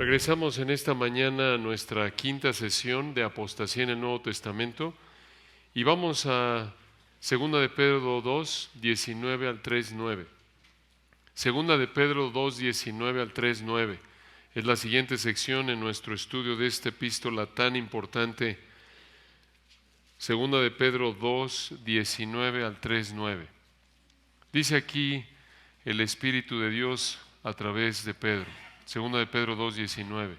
Regresamos en esta mañana a nuestra quinta sesión de apostasía en el Nuevo Testamento y vamos a 2 de Pedro 2, 19 al 3, 9. 2 de Pedro 2, 19 al 3, 9 es la siguiente sección en nuestro estudio de esta epístola tan importante. 2 de Pedro 2, 19 al 3, 9. Dice aquí el Espíritu de Dios a través de Pedro. 2 de Pedro 2, 19.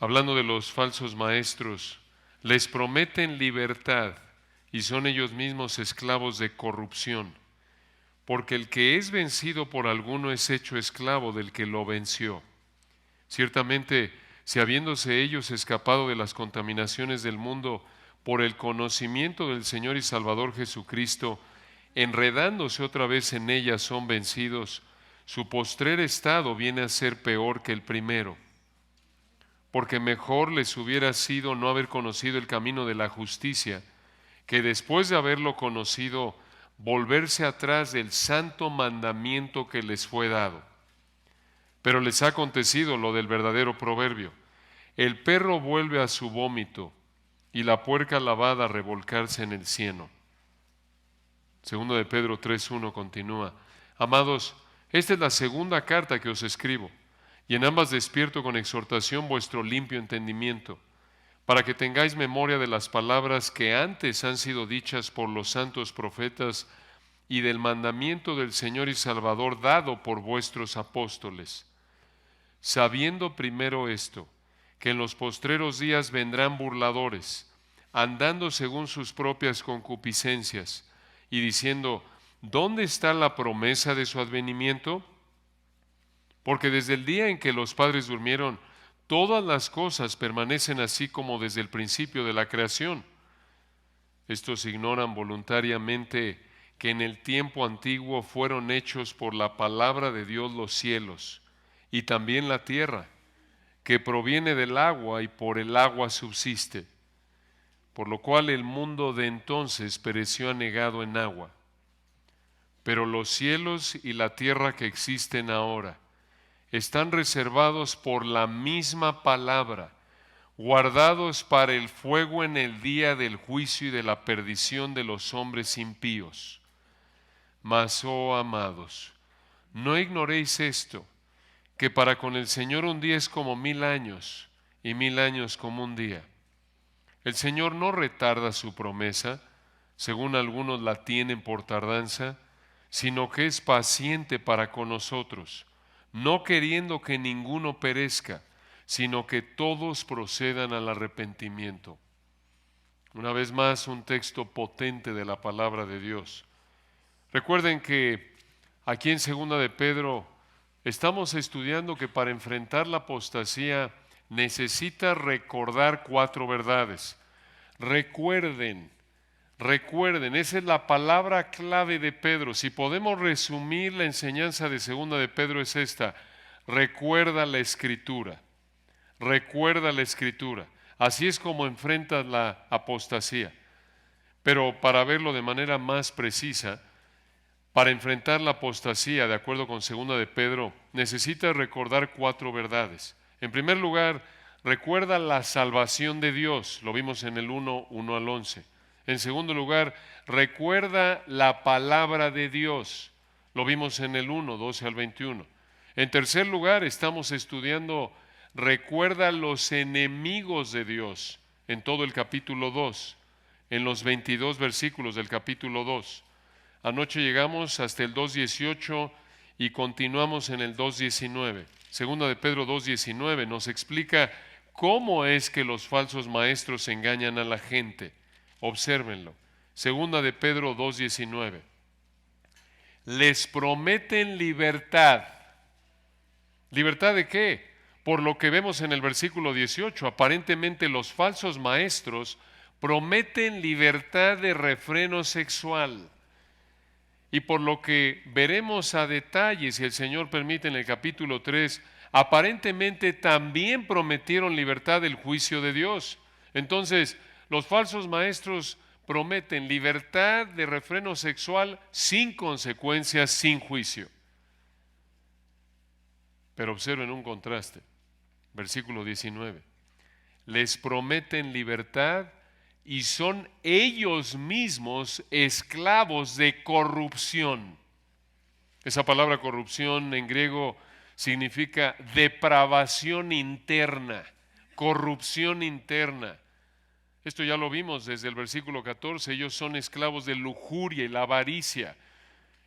Hablando de los falsos maestros, les prometen libertad y son ellos mismos esclavos de corrupción, porque el que es vencido por alguno es hecho esclavo del que lo venció. Ciertamente, si habiéndose ellos escapado de las contaminaciones del mundo por el conocimiento del Señor y Salvador Jesucristo, enredándose otra vez en ellas son vencidos, su postrer estado viene a ser peor que el primero, porque mejor les hubiera sido no haber conocido el camino de la justicia, que después de haberlo conocido, volverse atrás del santo mandamiento que les fue dado. Pero les ha acontecido lo del verdadero proverbio: el perro vuelve a su vómito y la puerca lavada a revolcarse en el cieno. 2 de Pedro 3:1 continúa: Amados, esta es la segunda carta que os escribo, y en ambas despierto con exhortación vuestro limpio entendimiento, para que tengáis memoria de las palabras que antes han sido dichas por los santos profetas y del mandamiento del Señor y Salvador dado por vuestros apóstoles, sabiendo primero esto, que en los postreros días vendrán burladores, andando según sus propias concupiscencias, y diciendo: ¿dónde está la promesa de su advenimiento? Porque desde el día en que los padres durmieron, todas las cosas permanecen así como desde el principio de la creación. Estos ignoran voluntariamente que en el tiempo antiguo fueron hechos por la palabra de Dios los cielos y también la tierra, que proviene del agua y por el agua subsiste, por lo cual el mundo de entonces pereció anegado en agua. Pero los cielos y la tierra que existen ahora están reservados por la misma palabra, guardados para el fuego en el día del juicio y de la perdición de los hombres impíos. Mas, oh amados, no ignoréis esto, que para con el Señor un día es como 1000 años, y 1000 años como un día. El Señor no retarda su promesa, según algunos la tienen por tardanza, sino que es paciente para con nosotros, no queriendo que ninguno perezca, sino que todos procedan al arrepentimiento. Una vez más, un texto potente de la palabra de Dios. Recuerden que aquí en 2 de Pedro estamos estudiando que para enfrentar la apostasía necesita recordar 4 verdades. Recuerden, esa es la palabra clave de Pedro. Si podemos resumir la enseñanza de 2 de Pedro es esta: recuerda la Escritura, recuerda la Escritura. Así es como enfrentas la apostasía. Pero para verlo de manera más precisa, para enfrentar la apostasía, de acuerdo con 2 de Pedro, necesitas recordar 4 verdades. En primer lugar, recuerda la salvación de Dios, lo vimos en el 1 al 11. En segundo lugar, recuerda la palabra de Dios, lo vimos en el 1, 12 al 21. En tercer lugar, estamos estudiando recuerda los enemigos de Dios, en todo el capítulo 2, en los 22 versículos del capítulo 2. Anoche llegamos hasta el 2:18 y continuamos en el 2:19. Segunda de Pedro 2:19 nos explica cómo es que los falsos maestros engañan a la gente. Obsérvenlo. Segunda de Pedro 2:19. Les prometen libertad. ¿Libertad de qué? Por lo que vemos en el versículo 18, aparentemente los falsos maestros prometen libertad de refreno sexual. Y por lo que veremos a detalle, si el Señor permite, en el capítulo 3, aparentemente también prometieron libertad del juicio de Dios. Entonces, los falsos maestros prometen libertad de refreno sexual sin consecuencias, sin juicio. Pero observen un contraste. Versículo 19. Les prometen libertad y son ellos mismos esclavos de corrupción. Esa palabra corrupción en griego significa depravación interna, corrupción interna. Esto ya lo vimos desde el versículo 14. Ellos son esclavos de lujuria y la avaricia.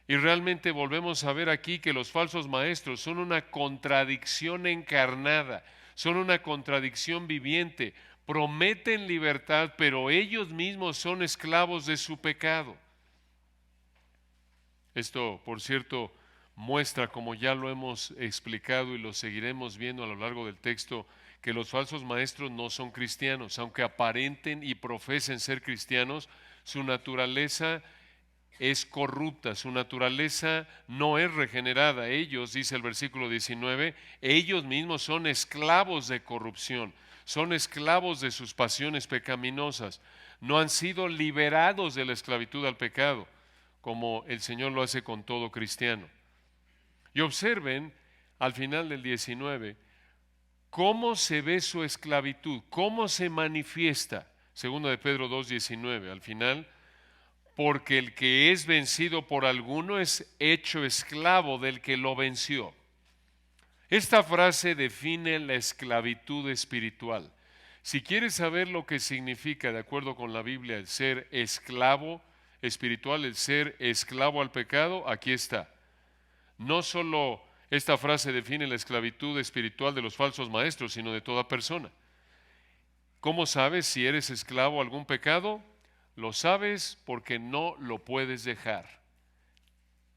Y realmente volvemos a ver aquí que los falsos maestros son una contradicción encarnada, son una contradicción viviente. Prometen libertad, pero ellos mismos son esclavos de su pecado. Esto, por cierto, muestra, como ya lo hemos explicado y lo seguiremos viendo a lo largo del texto, que los falsos maestros no son cristianos. Aunque aparenten y profesen ser cristianos, su naturaleza es corrupta, su naturaleza no es regenerada. Ellos, dice el versículo 19, ellos mismos son esclavos de corrupción, son esclavos de sus pasiones pecaminosas, no han sido liberados de la esclavitud al pecado, como el Señor lo hace con todo cristiano. Y observen al final del 19 cómo se ve su esclavitud, cómo se manifiesta. Segundo de Pedro 2:19, al final, porque el que es vencido por alguno es hecho esclavo del que lo venció. Esta frase define la esclavitud espiritual. Si quieres saber lo que significa, de acuerdo con la Biblia, el ser esclavo espiritual, el ser esclavo al pecado, aquí está. No solo esta frase define la esclavitud espiritual de los falsos maestros, sino de toda persona. ¿Cómo sabes si eres esclavo a algún pecado? Lo sabes porque no lo puedes dejar.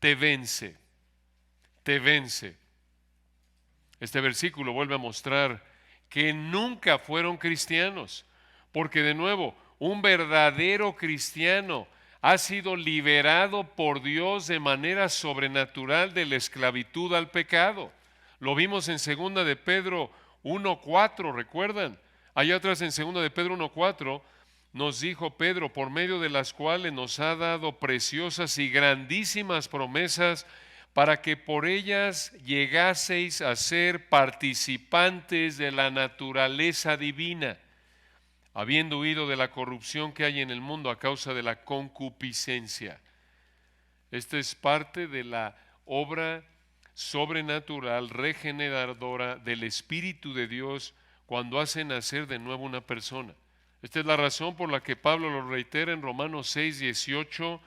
Te vence, te vence. Este versículo vuelve a mostrar que nunca fueron cristianos, porque de nuevo, un verdadero cristiano ha sido liberado por Dios de manera sobrenatural de la esclavitud al pecado. Lo vimos en 2 de Pedro 1:4, ¿recuerdan? Allá atrás en 2 de Pedro 1:4 nos dijo Pedro, por medio de las cuales nos ha dado preciosas y grandísimas promesas, para que por ellas llegaseis a ser participantes de la naturaleza divina, habiendo huido de la corrupción que hay en el mundo a causa de la concupiscencia. Esta es parte de la obra sobrenatural, regeneradora del Espíritu de Dios cuando hace nacer de nuevo una persona. Esta es la razón por la que Pablo lo reitera en Romanos 6:18.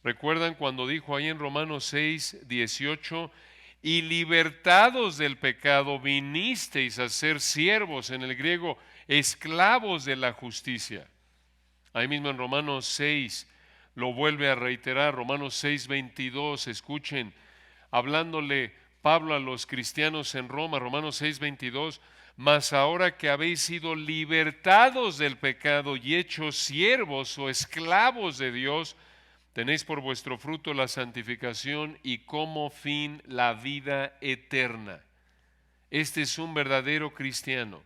¿Recuerdan cuando dijo ahí en Romanos 6:18? Y libertados del pecado vinisteis a ser siervos, en el griego, esclavos de la justicia. Ahí mismo en Romanos 6 lo vuelve a reiterar, Romanos 6:22, escuchen, hablándole Pablo a los cristianos en Roma, Romanos 6:22, mas ahora que habéis sido libertados del pecado y hechos siervos o esclavos de Dios, tenéis por vuestro fruto la santificación y como fin la vida eterna. Este es un verdadero cristiano.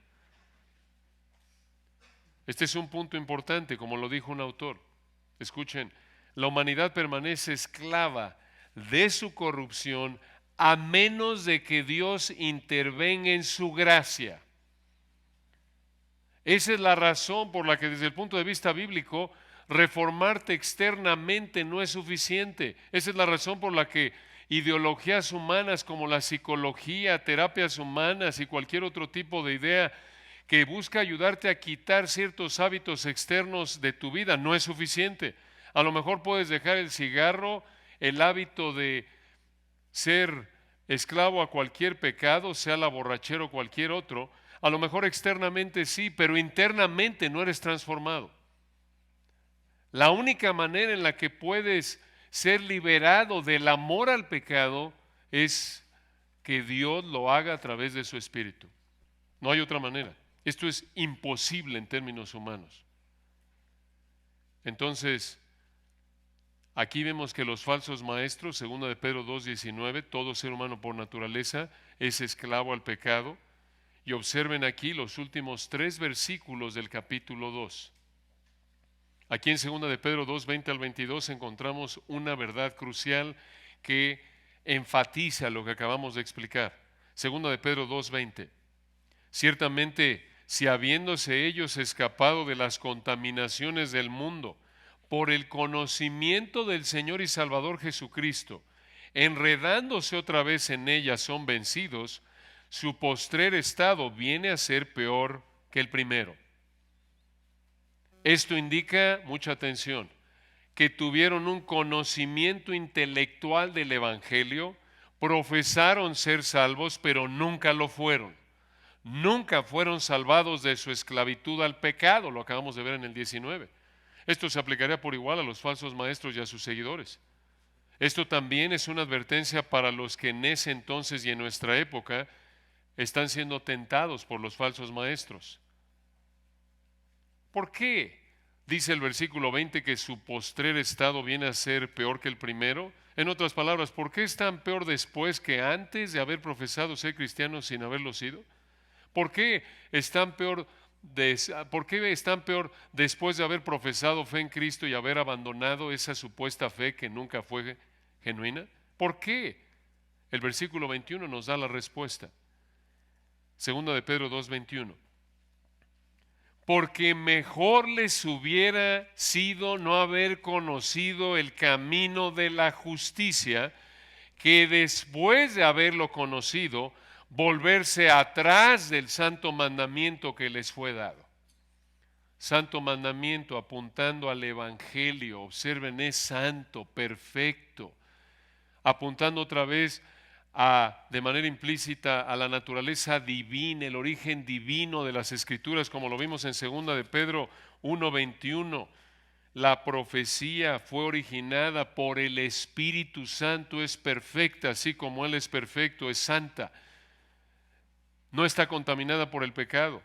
Este es un punto importante, como lo dijo un autor. Escuchen, la humanidad permanece esclava de su corrupción a menos de que Dios intervenga en su gracia. Esa es la razón por la que desde el punto de vista bíblico, reformarte externamente no es suficiente. Esa es la razón por la que ideologías humanas como la psicología, terapias humanas y cualquier otro tipo de idea que busca ayudarte a quitar ciertos hábitos externos de tu vida no es suficiente. A lo mejor puedes dejar el cigarro, el hábito de ser esclavo a cualquier pecado, sea la borrachera o cualquier otro. A lo mejor externamente sí, pero internamente no eres transformado. La única manera en la que puedes ser liberado del amor al pecado es que Dios lo haga a través de su Espíritu. No hay otra manera. Esto es imposible en términos humanos. Entonces, aquí vemos que los falsos maestros, segunda de Pedro 2:19, todo ser humano por naturaleza es esclavo al pecado. Y observen aquí los últimos 3 versículos del capítulo 2. Aquí en 2 de Pedro 2:20 al 22 encontramos una verdad crucial que enfatiza lo que acabamos de explicar. 2 de Pedro 2:20. Ciertamente, si habiéndose ellos escapado de las contaminaciones del mundo, por el conocimiento del Señor y Salvador Jesucristo, enredándose otra vez en ellas son vencidos, su postrer estado viene a ser peor que el primero. Esto indica, mucha atención, que tuvieron un conocimiento intelectual del Evangelio, profesaron ser salvos, pero nunca lo fueron. Nunca fueron salvados de su esclavitud al pecado, lo acabamos de ver en el 19. Esto se aplicaría por igual a los falsos maestros y a sus seguidores. Esto también es una advertencia para los que en ese entonces y en nuestra época están siendo tentados por los falsos maestros. ¿Por qué dice el versículo 20 que su postrer estado viene a ser peor que el primero? En otras palabras, ¿por qué están peor después que antes de haber profesado ser cristianos sin haberlo sido? ¿Por qué están peor después de haber profesado fe en Cristo y haber abandonado esa supuesta fe que nunca fue genuina? ¿Por qué? El versículo 21 nos da la respuesta. Segunda de Pedro 2:21. Porque mejor les hubiera sido no haber conocido el camino de la justicia, que después de haberlo conocido, volverse atrás del santo mandamiento que les fue dado. Santo mandamiento apuntando al Evangelio, observen, es santo, perfecto, apuntando otra vez de manera implícita a la naturaleza divina, el origen divino de las Escrituras, como lo vimos en 2 de Pedro 1:21. La profecía fue originada por el Espíritu Santo, es perfecta, así como Él es perfecto, es santa. No está contaminada por el pecado.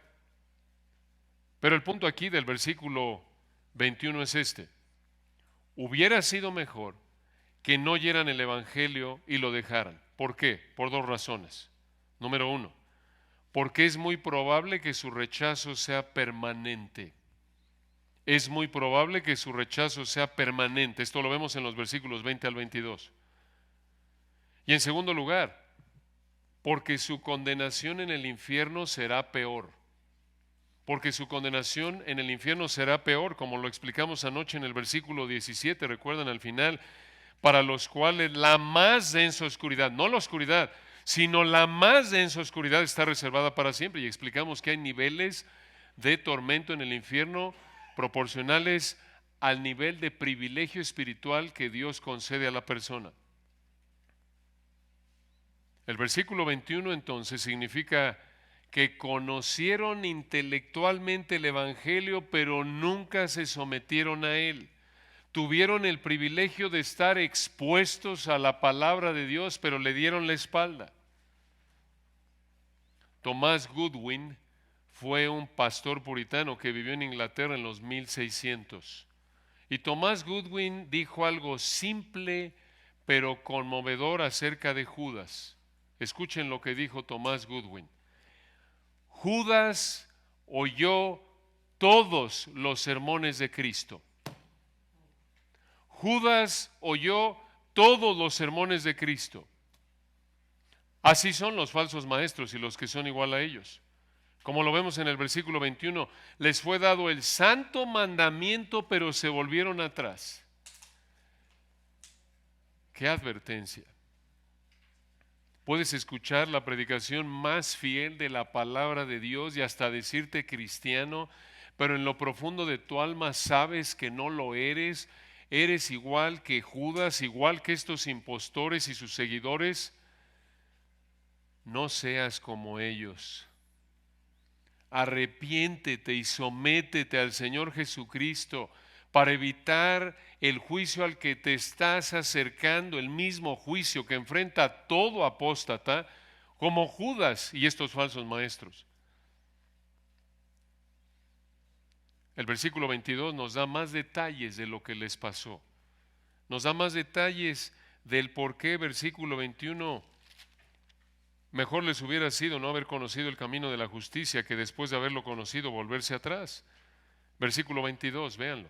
Pero el punto aquí del versículo 21 es este. Hubiera sido mejor que no oyeran el Evangelio y lo dejaran. ¿Por qué? Por dos razones. Número uno, porque es muy probable que su rechazo sea permanente. Es muy probable que su rechazo sea permanente. Esto lo vemos en los versículos 20 al 22. Y en segundo lugar, porque su condenación en el infierno será peor. Porque su condenación en el infierno será peor, como lo explicamos anoche en el versículo 17, recuerdan al final, para los cuales la más densa oscuridad, no la oscuridad, sino la más densa oscuridad está reservada para siempre. Y explicamos que hay niveles de tormento en el infierno proporcionales al nivel de privilegio espiritual que Dios concede a la persona. El versículo 21 entonces significa que conocieron intelectualmente el Evangelio, pero nunca se sometieron a él. Tuvieron el privilegio de estar expuestos a la palabra de Dios, pero le dieron la espalda. Thomas Goodwin fue un pastor puritano que vivió en Inglaterra en los 1600. Y Thomas Goodwin dijo algo simple pero conmovedor acerca de Judas. Escuchen lo que dijo Thomas Goodwin. Judas oyó todos los sermones de Cristo. Judas oyó todos los sermones de Cristo. Así son los falsos maestros y los que son igual a ellos. Como lo vemos en el versículo 21, les fue dado el santo mandamiento, pero se volvieron atrás. ¡Qué advertencia! Puedes escuchar la predicación más fiel de la palabra de Dios y hasta decirte cristiano, pero en lo profundo de tu alma sabes que no lo eres. Eres igual que Judas, igual que estos impostores y sus seguidores. No seas como ellos. Arrepiéntete y sométete al Señor Jesucristo para evitar el juicio al que te estás acercando, el mismo juicio que enfrenta a todo apóstata, como Judas y estos falsos maestros. El versículo 22 nos da más detalles de lo que les pasó. Nos da más detalles del por qué, versículo 21, mejor les hubiera sido no haber conocido el camino de la justicia que después de haberlo conocido volverse atrás. Versículo 22, véanlo.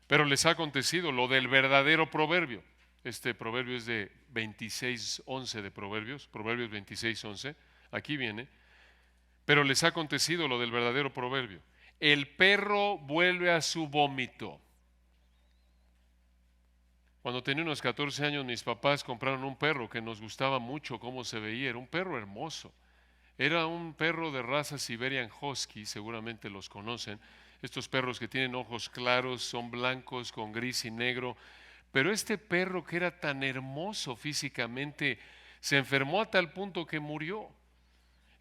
Pero les ha acontecido lo del verdadero proverbio. Este proverbio es de 26:11 de Proverbios 26:11. Aquí viene. Pero les ha acontecido lo del verdadero proverbio. El perro vuelve a su vómito. Cuando tenía unos 14 años, mis papás compraron un perro que nos gustaba mucho cómo se veía. Era un perro hermoso. Era un perro de raza Siberian Husky, seguramente los conocen. Estos perros que tienen ojos claros, son blancos con gris y negro. Pero este perro que era tan hermoso físicamente, se enfermó a tal punto que murió.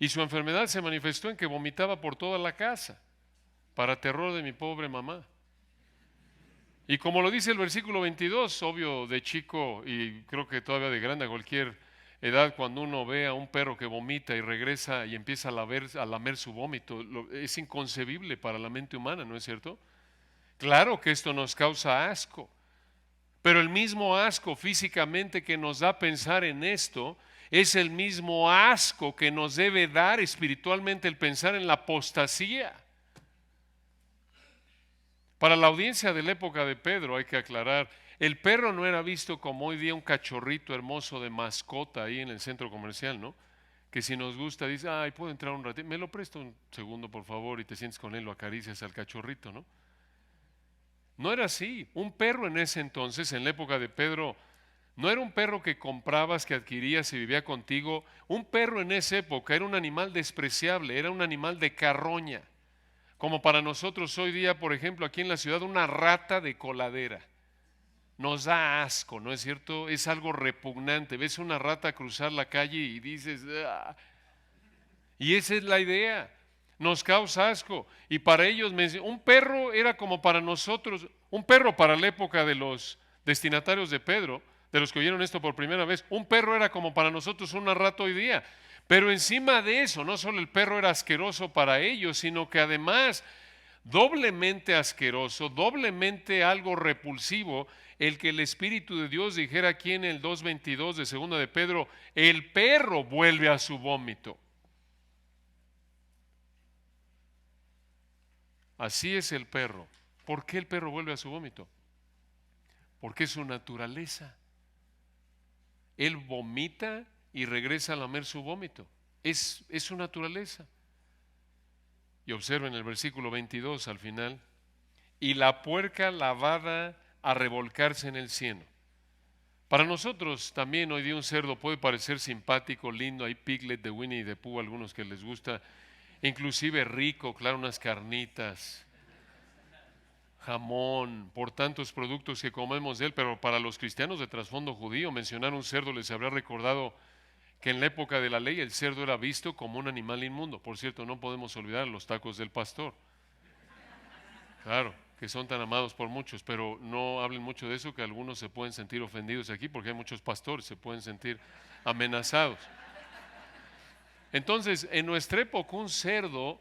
Y su enfermedad se manifestó en que vomitaba por toda la casa, para terror de mi pobre mamá. Y como lo dice el versículo 22, obvio de chico y creo que todavía de grande a cualquier edad, cuando uno ve a un perro que vomita y regresa y empieza a lamer su vómito, es inconcebible para la mente humana, ¿no es cierto? Claro que esto nos causa asco, pero el mismo asco físicamente que nos da pensar en esto es el mismo asco que nos debe dar espiritualmente el pensar en la apostasía. Para la audiencia de la época de Pedro hay que aclarar, el perro no era visto como hoy día un cachorrito hermoso de mascota ahí en el centro comercial, ¿no? Que si nos gusta dice, ay, puedo entrar un ratito, me lo presto un segundo por favor y te sientes con él, lo acaricias al cachorrito, ¿no? No era así. Un perro en ese entonces, en la época de Pedro, no era un perro que comprabas, que adquirías y vivía contigo. Un perro en esa época era un animal despreciable, era un animal de carroña. Como para nosotros hoy día, por ejemplo, aquí en la ciudad, una rata de coladera. Nos da asco, ¿no es cierto? Es algo repugnante. Ves una rata cruzar la calle y dices, "Ah". Y esa es la idea. Nos causa asco. Y para ellos, un perro era como para nosotros, un perro para la época de los destinatarios de Pedro, de los que oyeron esto por primera vez, un perro era como para nosotros una rata hoy día. Pero encima de eso, no solo el perro era asqueroso para ellos, sino que además, doblemente asqueroso, doblemente algo repulsivo, el que el Espíritu de Dios dijera aquí en el 2:22 de segunda de Pedro, el perro vuelve a su vómito. Así es el perro. ¿Por qué el perro vuelve a su vómito? Porque es su naturaleza. Él vomita y regresa a lamer su vómito. Es su naturaleza. Y observen el versículo 22 al final. Y la puerca lavada a revolcarse en el cieno. Para nosotros también hoy día un cerdo puede parecer simpático, lindo. Hay piglet de Winnie y de Pooh, algunos que les gusta. Inclusive rico, claro, unas carnitas, jamón, por tantos productos que comemos de él, pero para los cristianos de trasfondo judío, mencionar un cerdo les habrá recordado que en la época de la ley el cerdo era visto como un animal inmundo. Por cierto, no podemos olvidar los tacos del pastor. Claro, que son tan amados por muchos, pero no hablen mucho de eso, que algunos se pueden sentir ofendidos aquí porque hay muchos pastores, se pueden sentir amenazados. Entonces, en nuestra época un cerdo,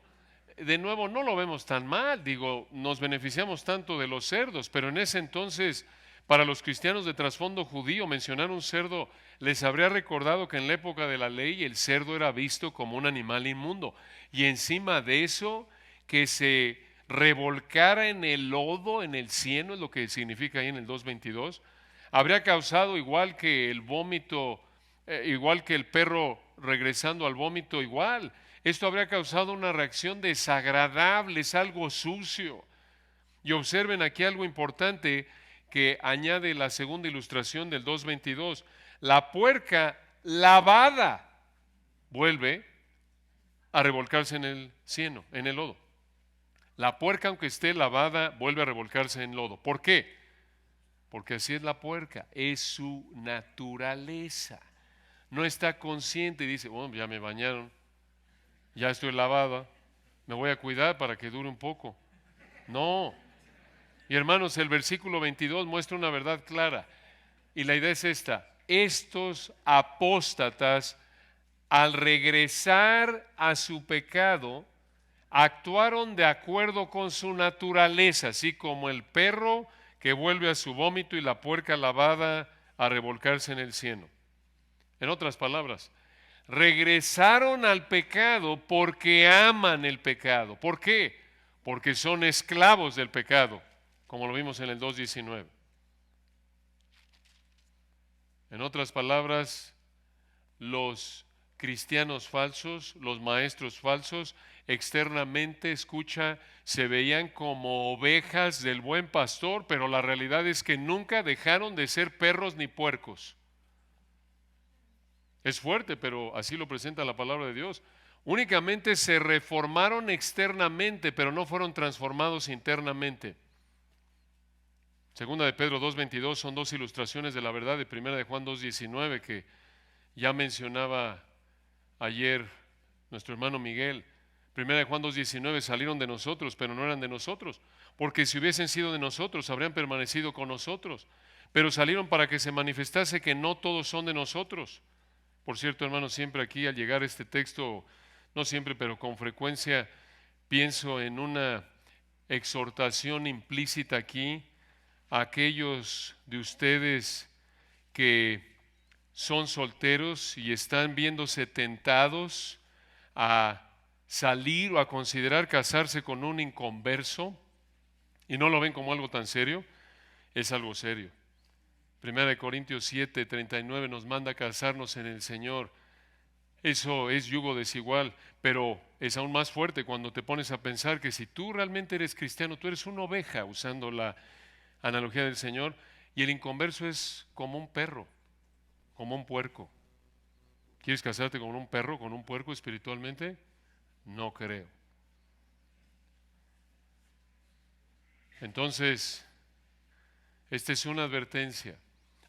de nuevo, no lo vemos tan mal, digo, nos beneficiamos tanto de los cerdos, pero en ese entonces, para los cristianos de trasfondo judío, mencionar un cerdo les habría recordado que en la época de la ley el cerdo era visto como un animal inmundo, y encima de eso, que se revolcara en el lodo, en el cieno, es lo que significa ahí en el 2:22, habría causado igual que el vómito, igual que el perro regresando al vómito, igual. Esto habría causado una reacción desagradable, es algo sucio. Y observen aquí algo importante que añade la segunda ilustración del 2:22. La puerca lavada vuelve a revolcarse en el cieno, en el lodo. La puerca, aunque esté lavada, vuelve a revolcarse en lodo. ¿Por qué? Porque así es la puerca, es su naturaleza. No está consciente y dice, bueno, ya me bañaron, ya estoy lavada, me voy a cuidar para que dure un poco. No. Y hermanos, el versículo 22 muestra una verdad clara. Y la idea es esta: estos apóstatas, al regresar a su pecado, actuaron de acuerdo con su naturaleza, así como el perro que vuelve a su vómito y la puerca lavada a revolcarse en el cieno. En otras palabras, regresaron al pecado porque aman el pecado. ¿Por qué? Porque son esclavos del pecado, como lo vimos en el 2:19. En otras palabras, los cristianos falsos, los maestros falsos, externamente, escucha, se veían como ovejas del buen pastor, pero la realidad es que nunca dejaron de ser perros ni puercos. Es fuerte, pero así lo presenta la palabra de Dios. Únicamente se reformaron externamente, pero no fueron transformados internamente. Segunda de Pedro 2:22 son dos ilustraciones de la verdad de Primera de Juan 2:19 que ya mencionaba ayer nuestro hermano Miguel. Primera de Juan 2:19 salieron de nosotros, pero no eran de nosotros, porque si hubiesen sido de nosotros, habrían permanecido con nosotros, pero salieron para que se manifestase que no todos son de nosotros. Por cierto, hermanos, siempre aquí al llegar a este texto, no siempre, pero con frecuencia, pienso en una exhortación implícita aquí a aquellos de ustedes que son solteros y están viéndose tentados a salir o a considerar casarse con un inconverso y no lo ven como algo tan serio. Es algo serio. Primera de Corintios 7:39 nos manda a casarnos en el Señor. Eso es yugo desigual, pero es aún más fuerte cuando te pones a pensar que si tú realmente eres cristiano, tú eres una oveja, usando la analogía del Señor, y el inconverso es como un perro, como un puerco. ¿Quieres casarte con un perro, con un puerco espiritualmente? No creo. Entonces, esta es una advertencia.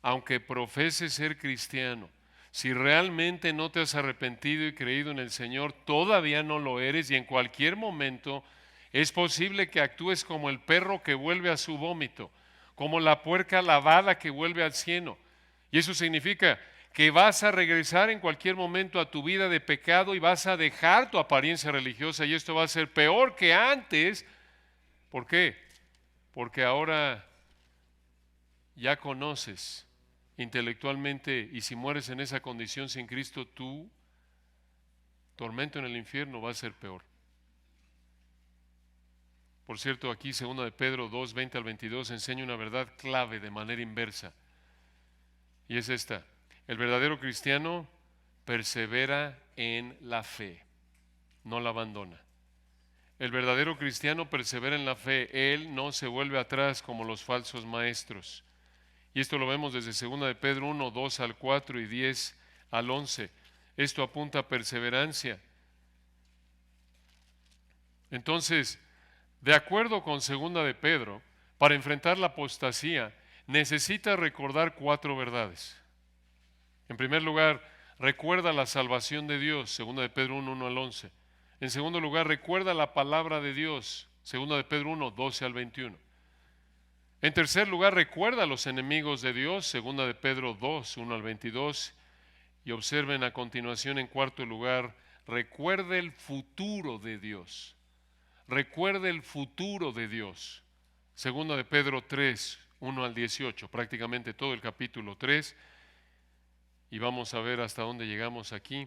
Aunque profeses ser cristiano, si realmente no te has arrepentido y creído en el Señor, todavía no lo eres y en cualquier momento es posible que actúes como el perro que vuelve a su vómito, como la puerca lavada que vuelve al cieno. Y eso significa que vas a regresar en cualquier momento a tu vida de pecado y vas a dejar tu apariencia religiosa y esto va a ser peor que antes. ¿Por qué? Porque ahora ya conoces intelectualmente y si mueres en esa condición sin Cristo, tu tormento en el infierno va a ser peor. Por cierto, aquí 2 de Pedro 2:20-22 enseña una verdad clave de manera inversa. Y es esta: el verdadero cristiano persevera en la fe, no la abandona. El verdadero cristiano persevera en la fe, él no se vuelve atrás como los falsos maestros. Y esto lo vemos desde 2 de Pedro 1, 2 al 4 y 10 al 11. Esto apunta a perseverancia. Entonces, de acuerdo con 2 de Pedro, para enfrentar la apostasía, necesita recordar 4 verdades. En primer lugar, recuerda la salvación de Dios, 2 de Pedro 1, 1 al 11. En segundo lugar, recuerda la palabra de Dios, 2 de Pedro 1, 12 al 21. En tercer lugar, recuerda a los enemigos de Dios, 2 de Pedro 2, 1 al 22. Y observen a continuación, en cuarto lugar, recuerde el futuro de Dios. Recuerde el futuro de Dios. 2 de Pedro 3, 1 al 18, prácticamente todo el capítulo 3. Y vamos a ver hasta dónde llegamos aquí.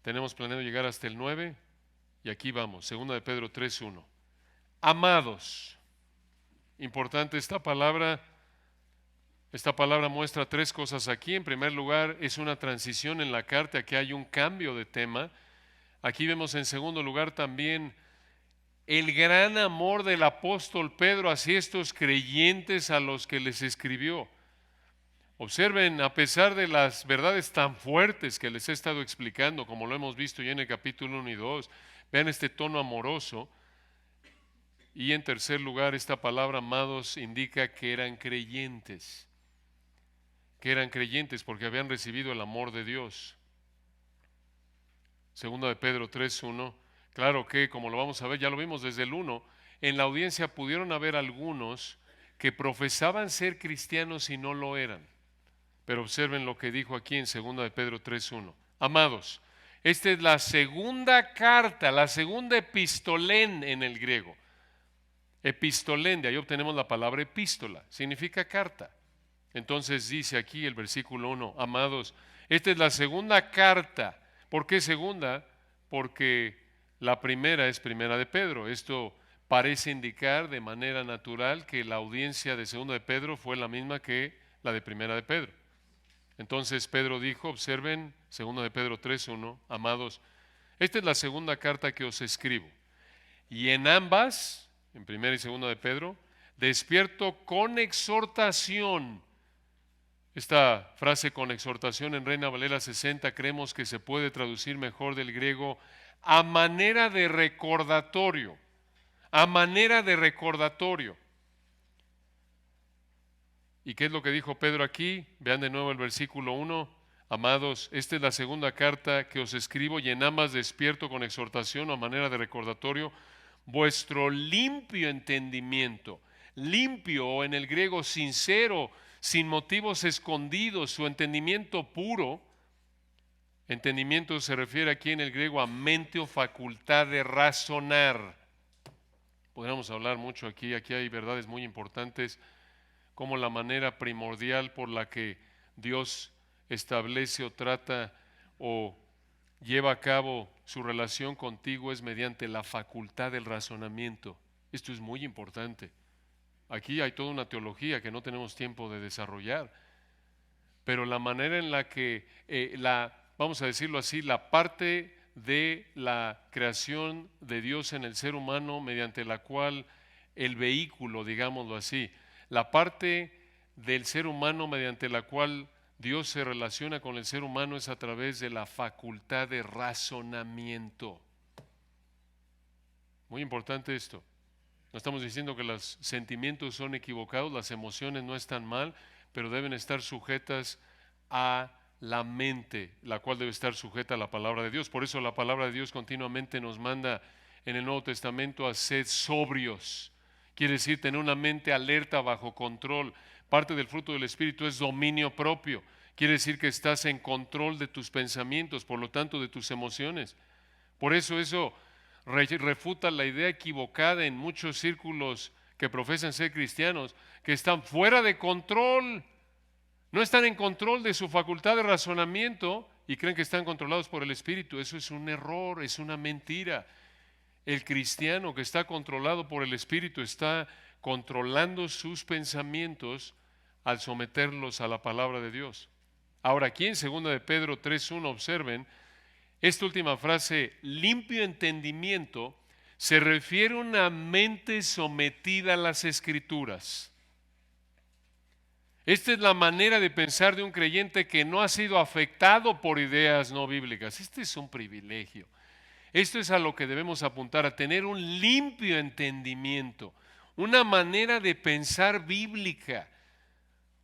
Tenemos planeado llegar hasta el 9 y aquí vamos, 2 de Pedro 3, 1. Amados. Importante esta palabra muestra 3 cosas aquí. En primer lugar, es una transición en la carta, aquí hay un cambio de tema. Aquí vemos en segundo lugar también el gran amor del apóstol Pedro hacia estos creyentes a los que les escribió. Observen, a pesar de las verdades tan fuertes que les he estado explicando, como lo hemos visto ya en el capítulo 1 y 2, vean este tono amoroso. Y en tercer lugar, esta palabra, amados, indica que eran creyentes porque habían recibido el amor de Dios. Segunda de Pedro 3:1, claro que, como lo vamos a ver, ya lo vimos desde el 1, en la audiencia pudieron haber algunos que profesaban ser cristianos y no lo eran. Pero observen lo que dijo aquí en segunda de Pedro 3:1. Amados, esta es la segunda carta, la segunda epistolén en el griego. Epistolén, de ahí obtenemos la palabra epístola, significa carta. Entonces dice aquí el versículo 1, amados, esta es la segunda carta. ¿Por qué segunda? Porque la primera es primera de Pedro. Esto parece indicar de manera natural que la audiencia de segunda de Pedro fue la misma que la de primera de Pedro. Entonces Pedro dijo, observen, 2 de Pedro 3:1, amados, esta es la segunda carta que os escribo. Y en ambas, en 1 y 2 de Pedro, despierto con exhortación. Esta frase con exhortación en Reina Valera 60 creemos que se puede traducir mejor del griego a manera de recordatorio. A manera de recordatorio. ¿Y qué es lo que dijo Pedro aquí? Vean de nuevo el versículo 1. Amados, esta es la segunda carta que os escribo y en ambas despierto con exhortación a manera de recordatorio vuestro limpio entendimiento. Limpio en el griego sincero, sin motivos escondidos, su entendimiento puro. Entendimiento se refiere aquí en el griego a mente o facultad de razonar. Podríamos hablar mucho aquí hay verdades muy importantes, como la manera primordial por la que Dios establece o trata o lleva a cabo su relación contigo es mediante la facultad del razonamiento. Esto es muy importante. Aquí hay toda una teología que no tenemos tiempo de desarrollar, pero la manera en la que, vamos a decirlo así, la parte de la creación de Dios en el ser humano mediante la cual el vehículo, digámoslo así, la parte del ser humano mediante la cual Dios se relaciona con el ser humano es a través de la facultad de razonamiento. Muy importante esto. No estamos diciendo que los sentimientos son equivocados, las emociones no están mal, pero deben estar sujetas a la mente, la cual debe estar sujeta a la palabra de Dios. Por eso la palabra de Dios continuamente nos manda en el Nuevo Testamento a ser sobrios. Quiere decir tener una mente alerta, bajo control. Parte del fruto del Espíritu es dominio propio. Quiere decir que estás en control de tus pensamientos, por lo tanto de tus emociones. Por eso refuta la idea equivocada en muchos círculos que profesan ser cristianos, que están fuera de control, no están en control de su facultad de razonamiento y creen que están controlados por el Espíritu. Eso es un error, es una mentira. El cristiano que está controlado por el Espíritu está controlando sus pensamientos al someterlos a la palabra de Dios. Ahora aquí en 2 de Pedro 3:1 observen esta última frase, limpio entendimiento, se refiere a una mente sometida a las Escrituras. Esta es la manera de pensar de un creyente que no ha sido afectado por ideas no bíblicas. Este es un privilegio. Esto es a lo que debemos apuntar, a tener un limpio entendimiento, una manera de pensar bíblica,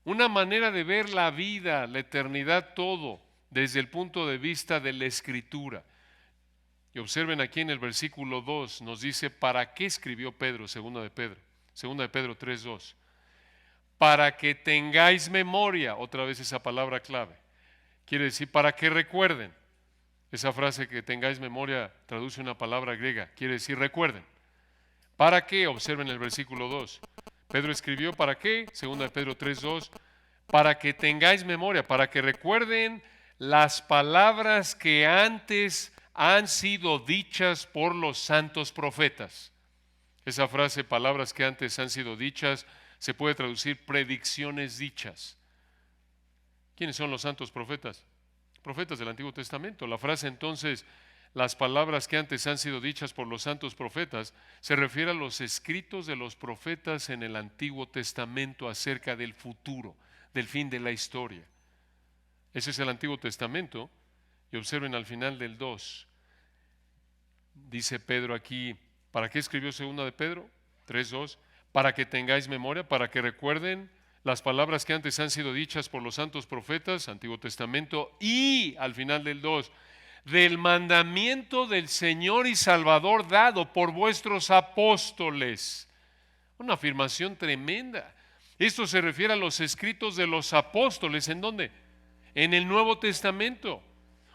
una manera de ver la vida, la eternidad, todo, desde el punto de vista de la Escritura. Y observen aquí en el versículo 2, nos dice, ¿para qué escribió Pedro? 2 de Pedro 3:2. Para que tengáis memoria, otra vez esa palabra clave. Quiere decir, para que recuerden. Esa frase que tengáis memoria traduce una palabra griega, quiere decir recuerden. ¿Para qué? Observen el versículo 2. Pedro escribió, ¿para qué? 2 de Pedro 3:2. Para que tengáis memoria, para que recuerden las palabras que antes han sido dichas por los santos profetas. Esa frase, palabras que antes han sido dichas, se puede traducir predicciones dichas. ¿Quiénes son los santos profetas? Profetas del Antiguo Testamento. La frase entonces, las palabras que antes han sido dichas por los santos profetas, se refiere a los escritos de los profetas en el Antiguo Testamento acerca del futuro, del fin de la historia. Ese es el Antiguo Testamento. Y observen al final del 2. Dice Pedro aquí, ¿para qué escribió 2 de Pedro? 3:2. Para que tengáis memoria, para que recuerden las palabras que antes han sido dichas por los santos profetas, Antiguo Testamento, y al final del 2, del mandamiento del Señor y Salvador dado por vuestros apóstoles. Una afirmación tremenda. Esto se refiere a los escritos de los apóstoles. ¿En dónde? En el Nuevo Testamento.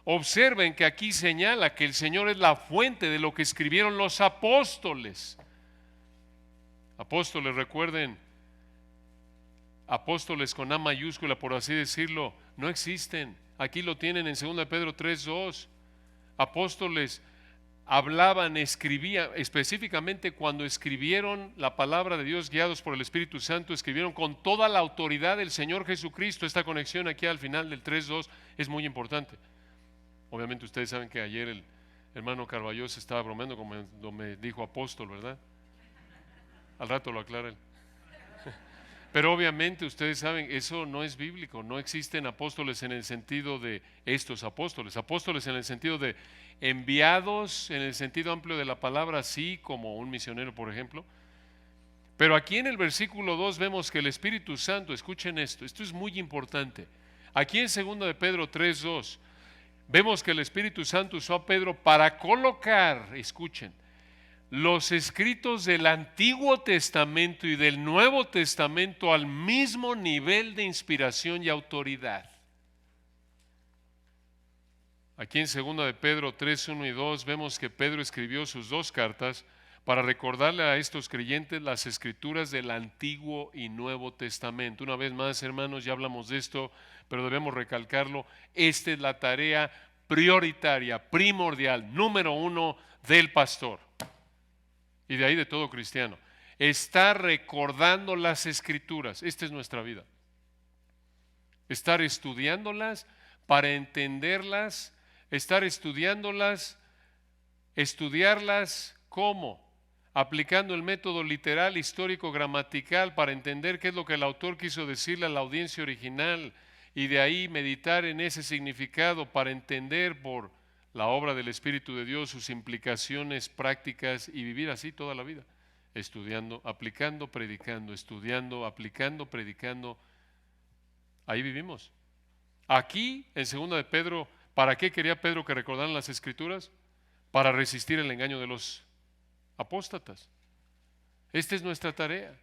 Observen que aquí señala que el Señor es la fuente de lo que escribieron los apóstoles. Apóstoles, recuerden, apóstoles con A mayúscula, por así decirlo, no existen. Aquí lo tienen en 2 de Pedro 3:2. Apóstoles hablaban, escribían, específicamente cuando escribieron la palabra de Dios guiados por el Espíritu Santo, escribieron con toda la autoridad del Señor Jesucristo. Esta conexión aquí al final del 3:2 es muy importante. Obviamente ustedes saben que ayer el hermano Carballo se estaba bromeando cuando me dijo apóstol, ¿verdad? Al rato lo aclara él. Pero obviamente ustedes saben, eso no es bíblico. No existen apóstoles en el sentido de estos apóstoles. Apóstoles en el sentido de enviados, en el sentido amplio de la palabra, así como un misionero, por ejemplo. Pero aquí en el versículo 2 vemos que el Espíritu Santo, escuchen esto es muy importante. Aquí en 2 de Pedro 3:2 vemos que el Espíritu Santo usó a Pedro para colocar, escuchen, los escritos del Antiguo Testamento y del Nuevo Testamento al mismo nivel de inspiración y autoridad. Aquí en 2 de Pedro 3:1 y 2 vemos que Pedro escribió sus 2 cartas para recordarle a estos creyentes las escrituras del Antiguo y Nuevo Testamento. Una vez más, hermanos, ya hablamos de esto, pero debemos recalcarlo. Esta es la tarea prioritaria, primordial, número 1 del pastor. Y de ahí de todo cristiano, estar recordando las escrituras. Esta es nuestra vida. Estar estudiándolas para entenderlas, estar estudiándolas, estudiarlas ¿cómo? Aplicando el método literal, histórico, gramatical para entender qué es lo que el autor quiso decirle a la audiencia original y de ahí meditar en ese significado para entender por la obra del Espíritu de Dios, sus implicaciones prácticas y vivir así toda la vida, estudiando, aplicando, predicando, estudiando, aplicando, predicando. Ahí vivimos. Aquí, en 2 de Pedro, ¿para qué quería Pedro que recordaran las Escrituras? Para resistir el engaño de los apóstatas. Esta es nuestra tarea.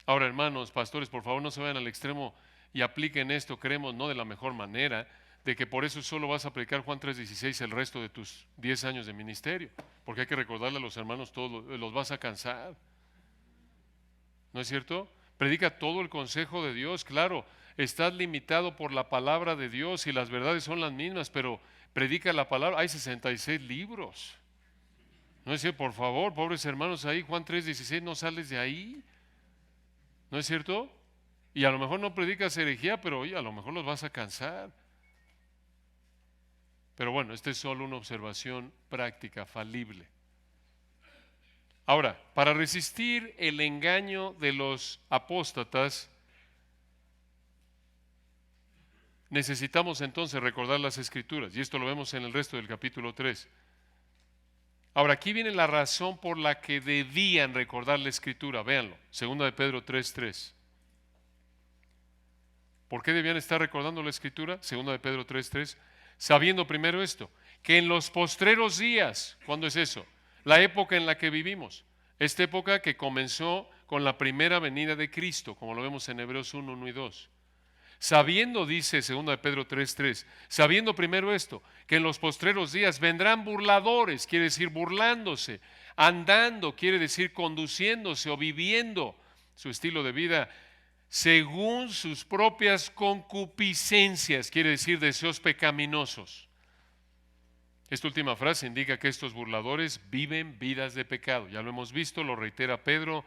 Ahora, hermanos, pastores, por favor no se vayan al extremo y apliquen esto, creemos, no de la mejor manera, de que por eso solo vas a predicar Juan 3:16 el resto de tus 10 años de ministerio, porque hay que recordarle a los hermanos todos, los vas a cansar. ¿No es cierto? Predica todo el consejo de Dios, claro, estás limitado por la palabra de Dios y las verdades son las mismas, pero predica la palabra. Hay 66 libros. No es cierto, por favor, pobres hermanos, ahí Juan 3:16, no sales de ahí. ¿No es cierto? Y a lo mejor no predicas herejía, pero oye, a lo mejor los vas a cansar. Pero bueno, esta es solo una observación práctica, falible. Ahora, para resistir el engaño de los apóstatas, necesitamos entonces recordar las Escrituras, y esto lo vemos en el resto del capítulo 3. Ahora, aquí viene la razón por la que debían recordar la Escritura. Véanlo, 2 de Pedro 3:3. ¿Por qué debían estar recordando la Escritura? 2 de Pedro 3:3. Sabiendo primero esto, que en los postreros días, ¿cuándo es eso? La época en la que vivimos. Esta época que comenzó con la primera venida de Cristo, como lo vemos en Hebreos 1:1 y 2. Sabiendo, dice 2 de Pedro 3:3, sabiendo primero esto, que en los postreros días vendrán burladores, quiere decir burlándose, andando, quiere decir conduciéndose o viviendo su estilo de vida según sus propias concupiscencias, quiere decir deseos pecaminosos. Esta última frase indica que estos burladores viven vidas de pecado. Ya lo hemos visto, lo reitera Pedro.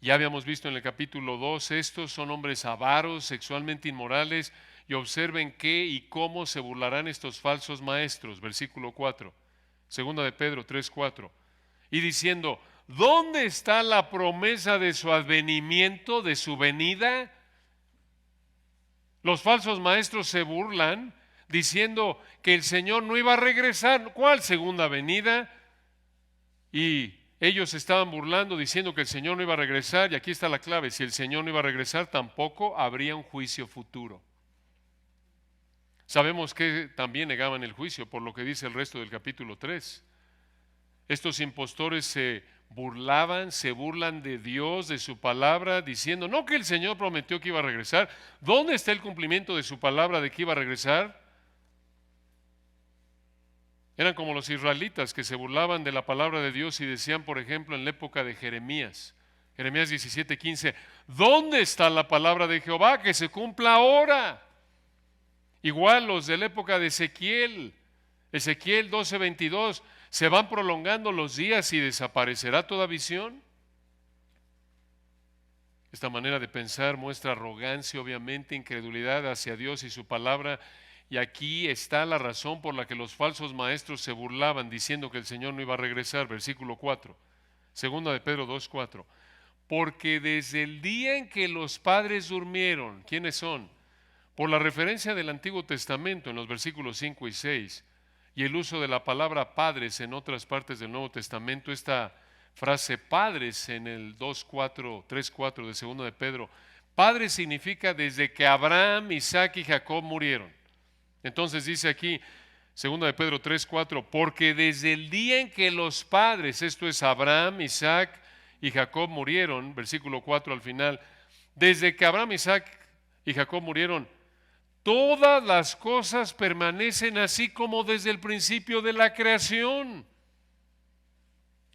Ya habíamos visto en el capítulo 2, estos son hombres avaros, sexualmente inmorales, y observen qué y cómo se burlarán estos falsos maestros. Versículo 4, 2 de Pedro 3:4. Y diciendo, ¿dónde está la promesa de su advenimiento, de su venida? Los falsos maestros se burlan diciendo que el Señor no iba a regresar. ¿Cuál segunda venida? Y ellos estaban burlando diciendo que el Señor no iba a regresar, y aquí está la clave: si el Señor no iba a regresar, tampoco habría un juicio futuro. Sabemos que también negaban el juicio, por lo que dice el resto del capítulo 3. Estos impostores se burlaban, se burlan de Dios, de su palabra, diciendo, no que el Señor prometió que iba a regresar. ¿Dónde está el cumplimiento de su palabra de que iba a regresar? Eran como los israelitas que se burlaban de la palabra de Dios y decían, por ejemplo, en la época de Jeremías 17:15, ¿dónde está la palabra de Jehová? Que se cumpla ahora. Igual los de la época de Ezequiel 12:22, ¿Se van prolongando los días y desaparecerá toda visión? Esta manera de pensar muestra arrogancia, obviamente, incredulidad hacia Dios y su palabra. Y aquí está la razón por la que los falsos maestros se burlaban diciendo que el Señor no iba a regresar. Versículo 4, segunda de Pedro 2:4. Porque desde el día en que los padres durmieron, ¿quiénes son? Por la referencia del Antiguo Testamento en los versículos 5 y 6 y el uso de la palabra padres en otras partes del Nuevo Testamento, esta frase padres en el 2:4, 3:4 de segunda de Pedro, padres significa desde que Abraham, Isaac y Jacob murieron. Entonces dice aquí, segunda de Pedro 3:4, porque desde el día en que los padres, esto es Abraham, Isaac y Jacob murieron, versículo 4 al final, desde que Abraham, Isaac y Jacob murieron, todas las cosas permanecen así como desde el principio de la creación.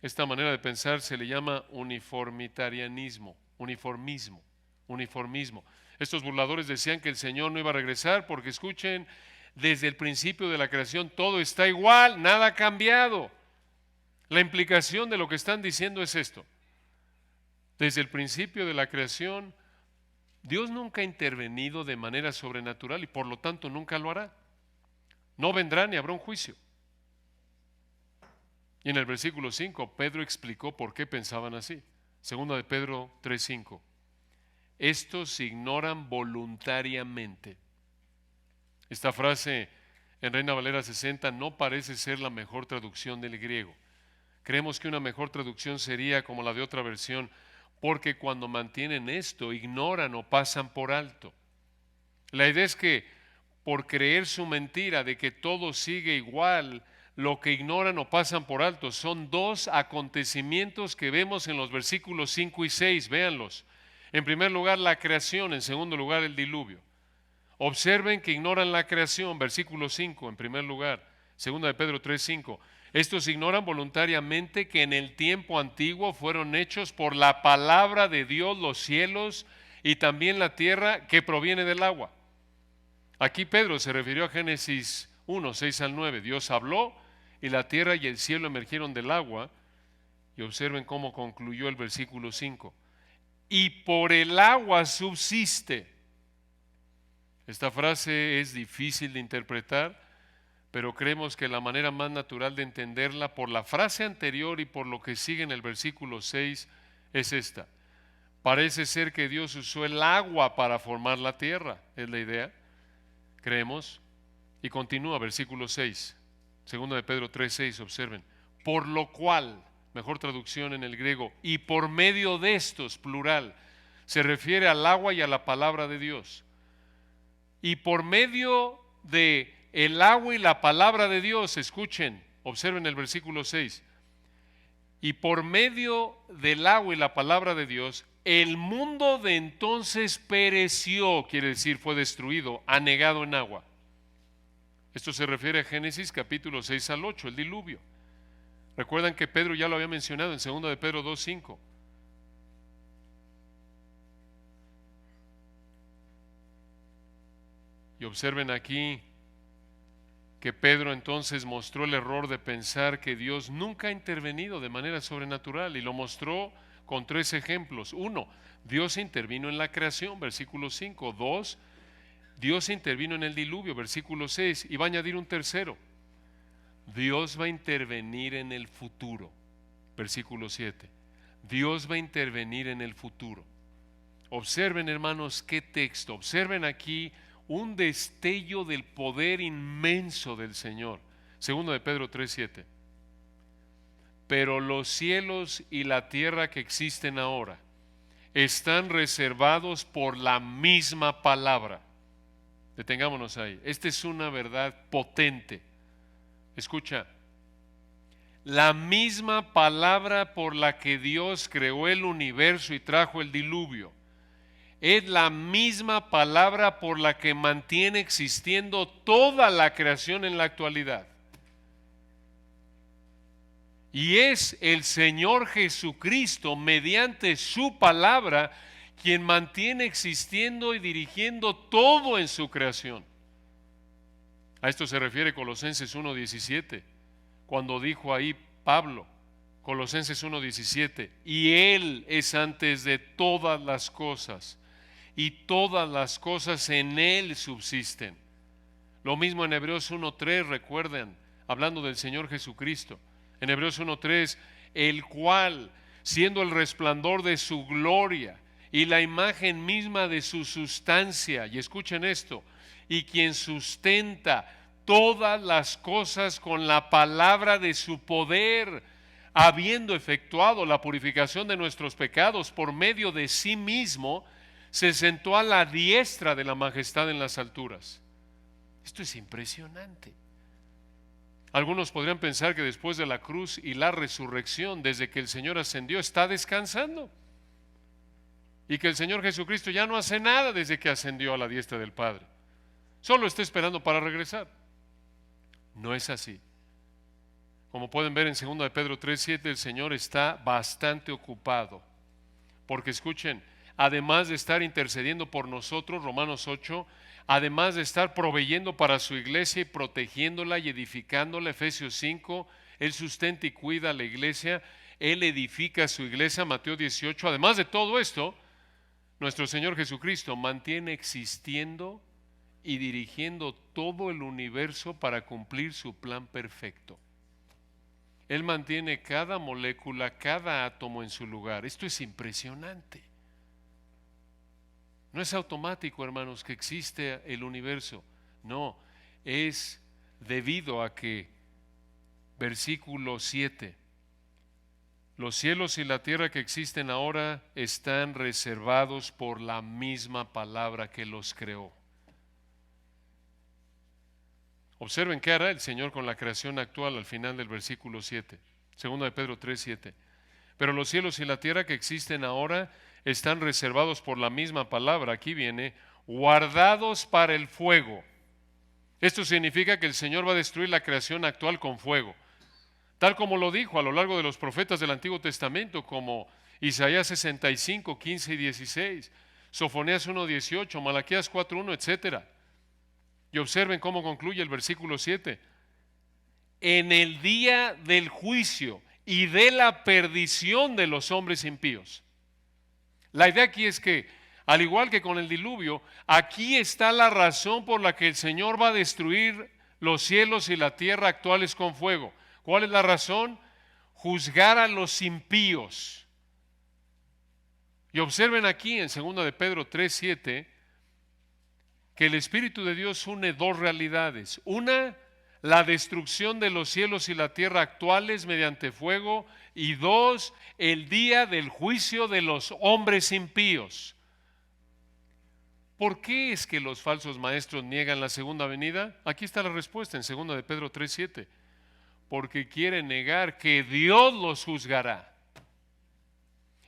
Esta manera de pensar se le llama uniformitarianismo, uniformismo. Estos burladores decían que el Señor no iba a regresar porque, escuchen, desde el principio de la creación todo está igual, nada ha cambiado. La implicación de lo que están diciendo es esto. Desde el principio de la creación, Dios nunca ha intervenido de manera sobrenatural y por lo tanto nunca lo hará. No vendrá ni habrá un juicio. Y en el versículo 5, Pedro explicó por qué pensaban así. Segunda de Pedro 3:5. Estos ignoran voluntariamente. Esta frase en Reina Valera 60 no parece ser la mejor traducción del griego. Creemos que una mejor traducción sería como la de otra versión, porque cuando mantienen esto, ignoran o pasan por alto. La idea es que por creer su mentira de que todo sigue igual, lo que ignoran o pasan por alto son dos acontecimientos que vemos en los versículos 5 y 6, véanlos. En primer lugar, la creación, en segundo lugar, el diluvio. Observen que ignoran la creación, versículo 5, en primer lugar, segunda de Pedro 3:5. Estos ignoran voluntariamente que en el tiempo antiguo fueron hechos por la palabra de Dios los cielos y también la tierra que proviene del agua. Aquí Pedro se refirió a Génesis 1, 6 al 9. Dios habló y la tierra y el cielo emergieron del agua. Y observen cómo concluyó el versículo 5. Y por el agua subsiste. Esta frase es difícil de interpretar, pero creemos que la manera más natural de entenderla por la frase anterior y por lo que sigue en el versículo 6 es esta. Parece ser que Dios usó el agua para formar la tierra, es la idea, creemos. Y continúa versículo 6, segunda de Pedro 3:6, observen. Por lo cual, mejor traducción en el griego, y por medio de estos, plural, se refiere al agua y a la palabra de Dios. Y por medio de el agua y la palabra de Dios, escuchen, observen el versículo 6. Y por medio del agua y la palabra de Dios, el mundo de entonces pereció, quiere decir fue destruido, anegado en agua. Esto se refiere a Génesis capítulo 6 al 8, el diluvio. Recuerdan que Pedro ya lo había mencionado en 2 de Pedro 2:5. Y observen aquí que Pedro entonces mostró el error de pensar que Dios nunca ha intervenido de manera sobrenatural, y lo mostró con 3 ejemplos. 1, Dios intervino en la creación, versículo 5. 2, Dios intervino en el diluvio, versículo 6. Y va a añadir un tercero. Dios va a intervenir en el futuro, versículo 7. Dios va a intervenir en el futuro. Observen, hermanos, qué texto. Observen aquí un destello del poder inmenso del Señor. Segundo de Pedro 3:7. Pero los cielos y la tierra que existen ahora están reservados por la misma palabra. Detengámonos ahí. Esta es una verdad potente. Escucha. La misma palabra por la que Dios creó el universo y trajo el diluvio es la misma palabra por la que mantiene existiendo toda la creación en la actualidad. Y es el Señor Jesucristo, mediante su palabra, quien mantiene existiendo y dirigiendo todo en su creación. A esto se refiere Colosenses 1:17, cuando dijo ahí Pablo, Colosenses 1:17, y Él es antes de todas las cosas, y todas las cosas en Él subsisten. Lo mismo en Hebreos 1:3, recuerden, hablando del Señor Jesucristo. En Hebreos 1:3, el cual, siendo el resplandor de su gloria y la imagen misma de su sustancia, y escuchen esto, y quien sustenta todas las cosas con la palabra de su poder, habiendo efectuado la purificación de nuestros pecados por medio de sí mismo, se sentó a la diestra de la majestad en las alturas. Esto es impresionante. Algunos podrían pensar que después de la cruz y la resurrección, desde que el Señor ascendió, está descansando. Y que el Señor Jesucristo ya no hace nada desde que ascendió a la diestra del Padre. Solo está esperando para regresar. No es así. Como pueden ver en 2 de Pedro 3:7, el Señor está bastante ocupado. Porque escuchen, además de estar intercediendo por nosotros, Romanos 8, además de estar proveyendo para su iglesia y protegiéndola y edificándola, Efesios 5, Él sustenta y cuida a la iglesia, Él edifica a su iglesia, Mateo 18. Además de todo esto, nuestro Señor Jesucristo mantiene existiendo y dirigiendo todo el universo para cumplir su plan perfecto. Él mantiene cada molécula, cada átomo en su lugar. Esto es impresionante. No es automático, hermanos, que existe el universo. No, es debido a que, versículo 7, los cielos y la tierra que existen ahora están reservados por la misma palabra que los creó. Observen qué hará el Señor con la creación actual al final del versículo 7, 2 de Pedro 3:7. Pero los cielos y la tierra que existen ahora están reservados por la misma palabra, aquí viene, guardados para el fuego. Esto significa que el Señor va a destruir la creación actual con fuego, tal como lo dijo a lo largo de los profetas del Antiguo Testamento, como Isaías 65, 15 y 16, Sofonías 1:18, Malaquías 4:1, etc. Y observen cómo concluye el versículo 7. En el día del juicio y de la perdición de los hombres impíos. La idea aquí es que, al igual que con el diluvio, aquí está la razón por la que el Señor va a destruir los cielos y la tierra actuales con fuego. ¿Cuál es la razón? Juzgar a los impíos. Y observen aquí en 2 de Pedro 3:7 que el Espíritu de Dios une dos realidades. Una, la destrucción de los cielos y la tierra actuales mediante fuego, y dos, el día del juicio de los hombres impíos. ¿Por qué es que los falsos maestros niegan la segunda venida? Aquí está la respuesta en 2 de Pedro 3:7. Porque quieren negar que Dios los juzgará.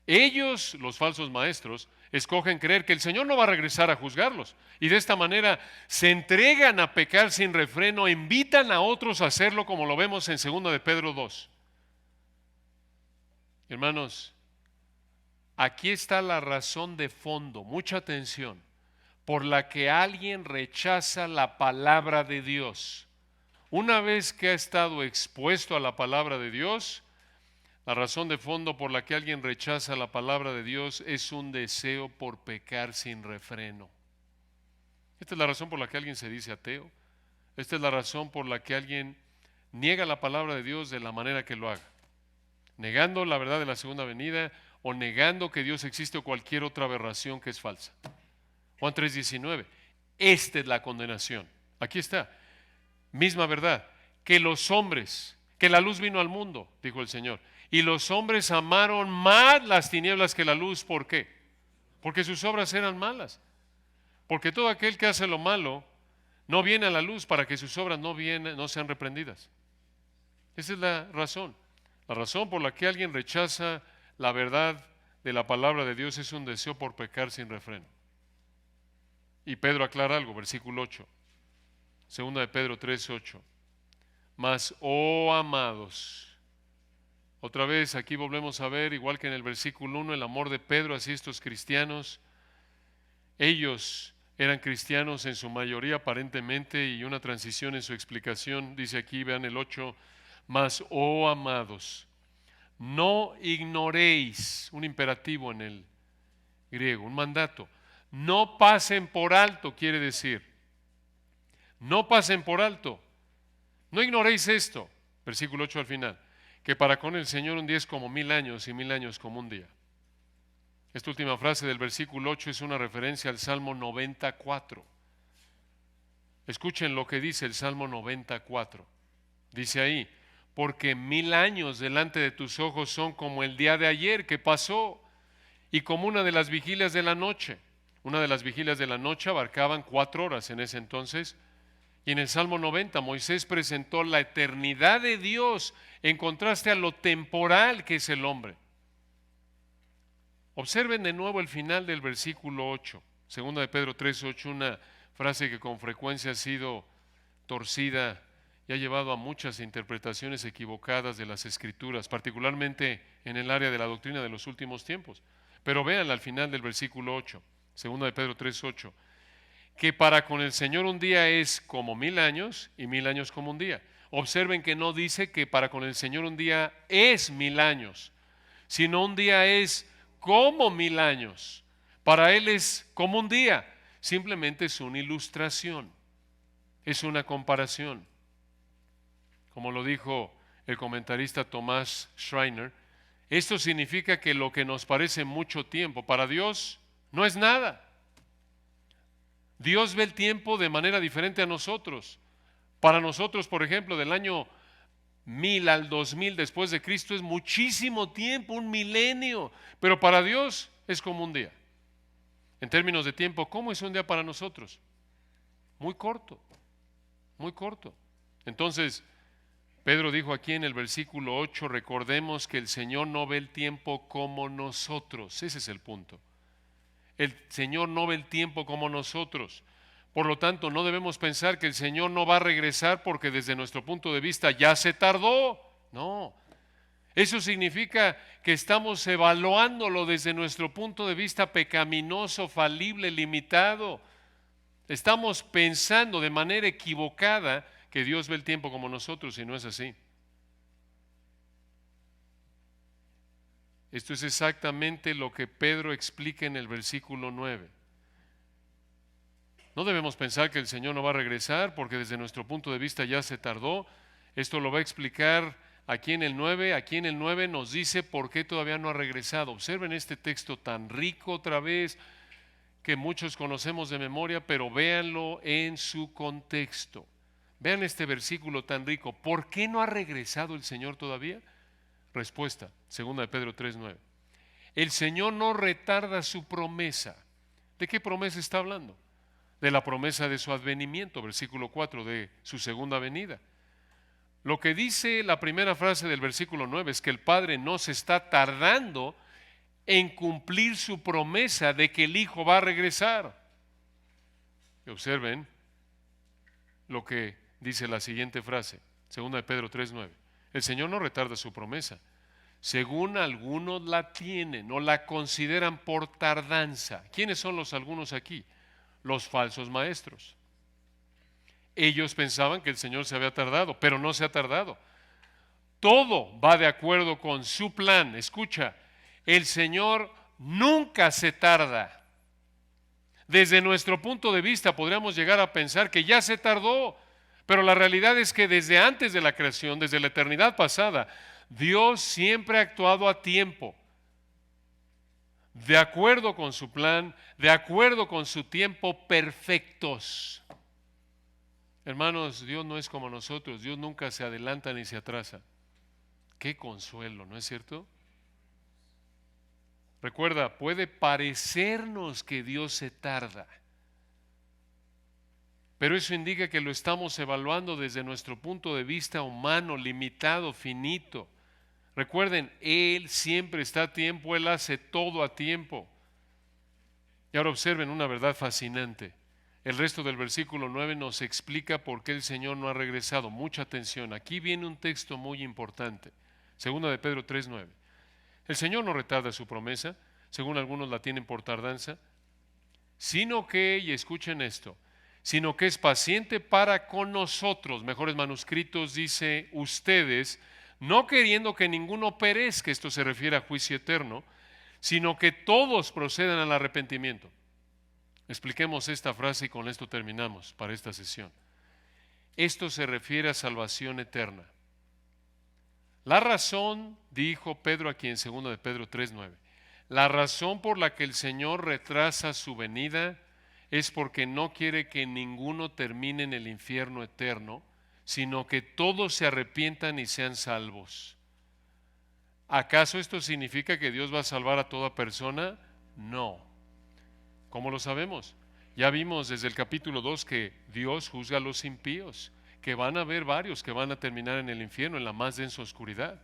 Ellos, los falsos maestros, escogen creer que el Señor no va a regresar a juzgarlos, y de esta manera se entregan a pecar sin refreno, invitan a otros a hacerlo, como lo vemos en 2 de Pedro 2. Hermanos, aquí está la razón de fondo, mucha atención, por la que alguien rechaza la palabra de Dios. Una vez que ha estado expuesto a la palabra de Dios, la razón de fondo por la que alguien rechaza la palabra de Dios es un deseo por pecar sin refreno. Esta es la razón por la que alguien se dice ateo. Esta es la razón por la que alguien niega la palabra de Dios de la manera que lo haga, negando la verdad de la segunda venida o negando que Dios existe o cualquier otra aberración que es falsa. Juan 3:19, esta es la condenación. Aquí está, misma verdad, que los hombres, que la luz vino al mundo, dijo el Señor, y los hombres amaron más las tinieblas que la luz. ¿Por qué? Porque sus obras eran malas. Porque todo aquel que hace lo malo no viene a la luz para que sus obras no sean reprendidas. Esa es la razón. La razón por la que alguien rechaza la verdad de la palabra de Dios es un deseo por pecar sin refreno. Y Pedro aclara algo, versículo 8. 2 de Pedro 3:8. Mas, oh amados, otra vez aquí volvemos a ver, igual que en el versículo 1, el amor de Pedro hacia estos cristianos. Ellos eran cristianos en su mayoría aparentemente, y una transición en su explicación, dice aquí, vean el 8, Mas, oh amados, no ignoréis, un imperativo en el griego, un mandato. No pasen por alto, quiere decir. No pasen por alto. No ignoréis esto, versículo 8 al final, que para con el Señor un día es como 1000 años y 1000 años como un día. Esta última frase del versículo 8 es una referencia al Salmo 94. Escuchen lo que dice el Salmo 94. Dice ahí, porque 1000 años delante de tus ojos son como el día de ayer que pasó y como una de las vigilias de la noche. Una de las vigilias de la noche abarcaban 4 horas en ese entonces. Y en el Salmo 90 Moisés presentó la eternidad de Dios en contraste a lo temporal que es el hombre. Observen de nuevo el final del versículo 8, segunda de Pedro 3:8, una frase que con frecuencia ha sido torcida y ha llevado a muchas interpretaciones equivocadas de las Escrituras, particularmente en el área de la doctrina de los últimos tiempos. Pero vean al final del versículo 8, segunda de Pedro 3:8, que para con el Señor un día es como 1000 años y 1000 años como un día. Observen que no dice que para con el Señor un día es 1000 años, sino un día es como 1000 años. Para Él es como un día. Simplemente es una ilustración, es una comparación. Como lo dijo el comentarista Tomás Schreiner, esto significa que lo que nos parece mucho tiempo, para Dios no es nada. Dios ve el tiempo de manera diferente a nosotros. Para nosotros, por ejemplo, del año 1000 al 2000 después de Cristo es muchísimo tiempo, un milenio, pero para Dios es como un día. En términos de tiempo, ¿cómo es un día para nosotros? Muy corto, muy corto. Entonces, Pedro dijo aquí en el versículo 8, recordemos que el Señor no ve el tiempo como nosotros. Ese es el punto. El Señor no ve el tiempo como nosotros. Por lo tanto, no debemos pensar que el Señor no va a regresar porque desde nuestro punto de vista ya se tardó. No. Eso significa que estamos evaluándolo desde nuestro punto de vista pecaminoso, falible, limitado. Estamos pensando de manera equivocada que Dios ve el tiempo como nosotros y no es así. Esto es exactamente lo que Pedro explica en el versículo 9. No debemos pensar que el Señor no va a regresar porque desde nuestro punto de vista ya se tardó. Esto lo va a explicar aquí en el 9. Aquí en el 9 nos dice por qué todavía no ha regresado. Observen este texto tan rico otra vez que muchos conocemos de memoria, pero véanlo en su contexto. Vean este versículo tan rico. ¿Por qué no ha regresado el Señor todavía? Respuesta, segunda de Pedro 3:9. El Señor no retarda su promesa. ¿De qué promesa está hablando? De la promesa de su advenimiento, versículo 4, de su segunda venida. Lo que dice la primera frase del versículo 9 es que el Padre no se está tardando en cumplir su promesa de que el Hijo va a regresar. Y observen lo que dice la siguiente frase, segunda de Pedro 3:9. El Señor no retarda su promesa. Según algunos la tienen o la consideran por tardanza. ¿Quiénes son los algunos aquí? Los falsos maestros. Ellos pensaban que el Señor se había tardado, pero no se ha tardado. Todo va de acuerdo con su plan. Escucha, el Señor nunca se tarda. Desde nuestro punto de vista podríamos llegar a pensar que ya se tardó, pero la realidad es que desde antes de la creación, desde la eternidad pasada, Dios siempre ha actuado a tiempo, de acuerdo con su plan, de acuerdo con su tiempo perfectos. Hermanos, Dios no es como nosotros, Dios nunca se adelanta ni se atrasa. Qué consuelo, ¿no es cierto? Recuerda, puede parecernos que Dios se tarda, pero eso indica que lo estamos evaluando desde nuestro punto de vista humano, limitado, finito. Recuerden, Él siempre está a tiempo, Él hace todo a tiempo. Y ahora observen una verdad fascinante. El resto del versículo 9 nos explica por qué el Señor no ha regresado. Mucha atención, aquí viene un texto muy importante. Segunda de Pedro 3:9. El Señor no retarda su promesa, según algunos la tienen por tardanza, sino que, y escuchen esto, sino que es paciente para con nosotros. Mejores manuscritos dice ustedes, no queriendo que ninguno perezca, esto se refiere a juicio eterno, sino que todos procedan al arrepentimiento. Expliquemos esta frase y con esto terminamos para esta sesión. Esto se refiere a salvación eterna. La razón, dijo Pedro aquí en 2 de Pedro 3:9, la razón por la que el Señor retrasa su venida es porque no quiere que ninguno termine en el infierno eterno, sino que todos se arrepientan y sean salvos. ¿Acaso esto significa que Dios va a salvar a toda persona? No. ¿Cómo lo sabemos? Ya vimos desde el capítulo 2 que Dios juzga a los impíos, que van a haber varios que van a terminar en el infierno, en la más densa oscuridad.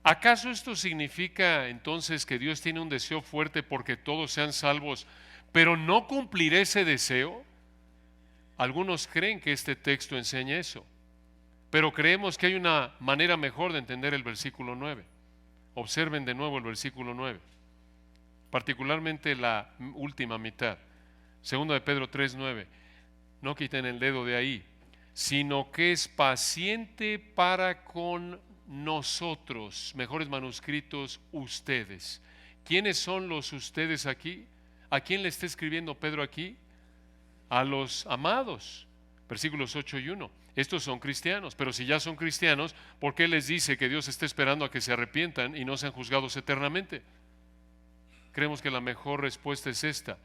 ¿Acaso esto significa entonces que Dios tiene un deseo fuerte porque todos sean salvos, pero no cumplirá ese deseo? Algunos creen que este texto enseña eso, pero creemos que hay una manera mejor de entender el versículo 9. Observen de nuevo el versículo 9, particularmente la última mitad. 2 de Pedro 3:9. No quiten el dedo de ahí, sino que es paciente para con nosotros. Mejores manuscritos, ustedes. ¿Quiénes son los ustedes aquí? ¿A quién le está escribiendo Pedro aquí? A los amados. Versículos 8 y 1. Estos son cristianos, pero si ya son cristianos, ¿por qué les dice que Dios está esperando a que se arrepientan y no sean juzgados eternamente? Creemos que la mejor respuesta es esta.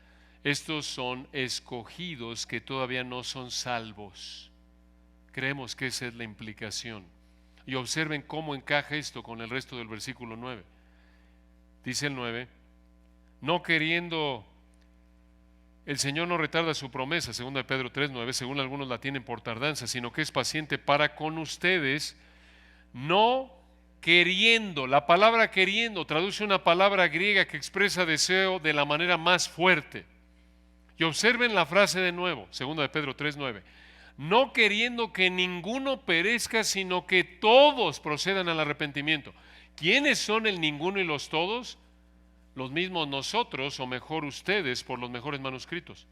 Estos son escogidos que todavía no son salvos. Creemos que esa es la implicación. Y observen cómo encaja esto con el resto del versículo 9. Dice el 9, no queriendo, el Señor no retarda su promesa, 2 de Pedro 3:9, según algunos la tienen por tardanza, sino que es paciente para con ustedes, no queriendo. La palabra queriendo traduce una palabra griega que expresa deseo de la manera más fuerte. Y observen la frase de nuevo, 2 de Pedro 3:9. No queriendo que ninguno perezca, sino que todos procedan al arrepentimiento. ¿Quiénes son el ninguno y los todos? Los mismos nosotros, o mejor ustedes, por los mejores manuscritos.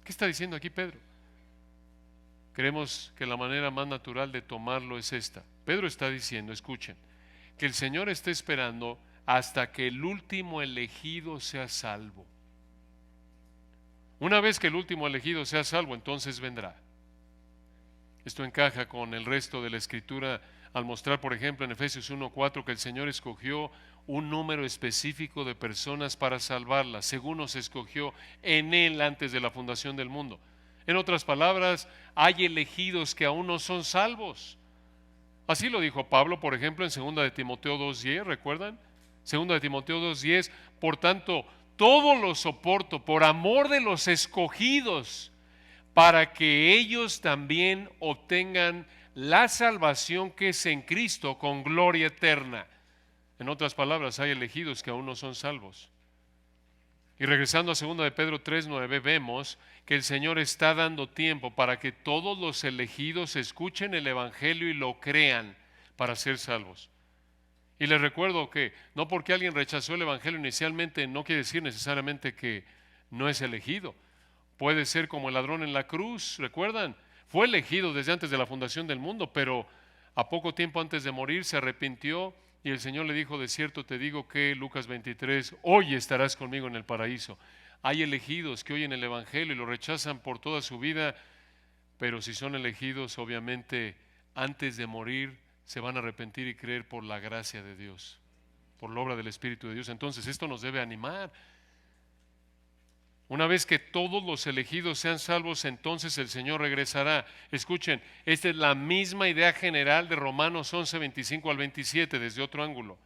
¿Qué está diciendo aquí Pedro? Creemos que la manera más natural de tomarlo es esta. Pedro está diciendo, escuchen, que el Señor está esperando hasta que el último elegido sea salvo. Una vez que el último elegido sea salvo, entonces vendrá. Esto encaja con el resto de la Escritura al mostrar, por ejemplo, en Efesios 1:4 que el Señor escogió un número específico de personas para salvarlas, según nos escogió en Él antes de la fundación del mundo. En otras palabras, hay elegidos que aún no son salvos. Así lo dijo Pablo, por ejemplo, en 2 de Timoteo 2:10, ¿recuerdan? 2 de Timoteo 2:10, por tanto, todo lo soporto por amor de los escogidos, para que ellos también obtengan la salvación que es en Cristo con gloria eterna. En otras palabras, hay elegidos que aún no son salvos. Y regresando a 2 de Pedro 3:9, vemos que el Señor está dando tiempo para que todos los elegidos escuchen el Evangelio y lo crean para ser salvos. Y les recuerdo que no porque alguien rechazó el Evangelio inicialmente no quiere decir necesariamente que no es elegido. Puede ser como el ladrón en la cruz, ¿recuerdan? Fue elegido desde antes de la fundación del mundo, pero a poco tiempo antes de morir se arrepintió y el Señor le dijo, de cierto te digo que, Lucas 23, hoy estarás conmigo en el paraíso. Hay elegidos que oyen el Evangelio y lo rechazan por toda su vida, pero si son elegidos, obviamente, antes de morir, se van a arrepentir y creer por la gracia de Dios, por la obra del Espíritu de Dios. Entonces, esto nos debe animar. Una vez que todos los elegidos sean salvos, entonces el Señor regresará. Escuchen, esta es la misma idea general de Romanos 11, 25 al 27, desde otro ángulo.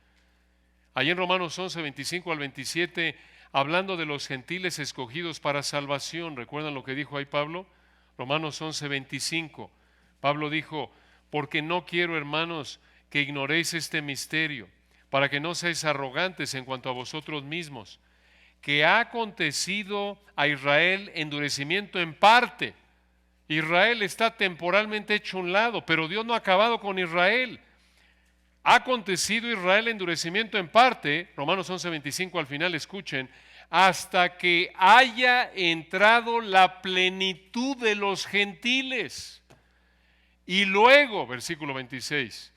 Allí en Romanos 11, 25 al 27, hablando de los gentiles escogidos para salvación, ¿recuerdan lo que dijo ahí Pablo? Romanos 11, 25. Pablo dijo, porque no quiero, hermanos, que ignoréis este misterio, para que no seáis arrogantes en cuanto a vosotros mismos, que ha acontecido a Israel endurecimiento en parte. Israel está temporalmente hecho a un lado, pero Dios no ha acabado con Israel. Ha acontecido Israel endurecimiento en parte, Romanos 11:25 al final, escuchen, hasta que haya entrado la plenitud de los gentiles. Y luego, versículo 26,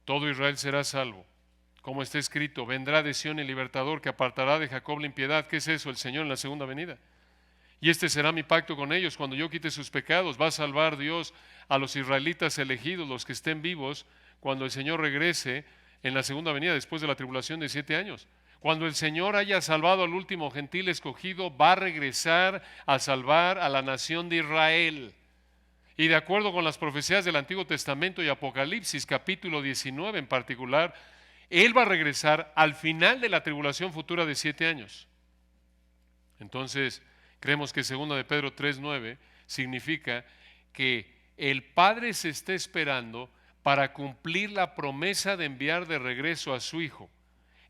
todo Israel será salvo. Como está escrito, vendrá de Sión el libertador que apartará de Jacob la impiedad. ¿Qué es eso? El Señor en la segunda venida. Y este será mi pacto con ellos cuando yo quite sus pecados. Va a salvar Dios a los israelitas elegidos, los que estén vivos, cuando el Señor regrese en la segunda venida después de la tribulación de 7 años. Cuando el Señor haya salvado al último gentil escogido, va a regresar a salvar a la nación de Israel. Y de acuerdo con las profecías del Antiguo Testamento y Apocalipsis, capítulo 19 en particular, Él va a regresar al final de la tribulación futura de 7 años. Entonces, creemos que 2 de Pedro 3:9 significa que el Padre se está esperando para cumplir la promesa de enviar de regreso a su Hijo.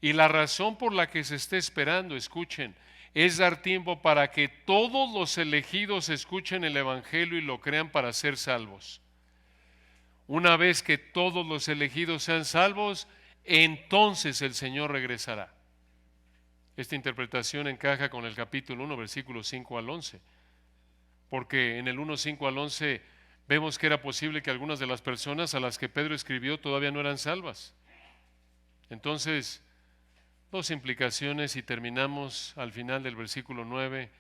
Y la razón por la que se está esperando, escuchen, es dar tiempo para que todos los elegidos escuchen el Evangelio y lo crean para ser salvos. Una vez que todos los elegidos sean salvos, entonces el Señor regresará. Esta interpretación encaja con el capítulo 1, versículos 5 al 11, porque en el 1, 5 al 11 vemos que era posible que algunas de las personas a las que Pedro escribió todavía no eran salvas. Entonces, dos implicaciones y terminamos al final del versículo 9.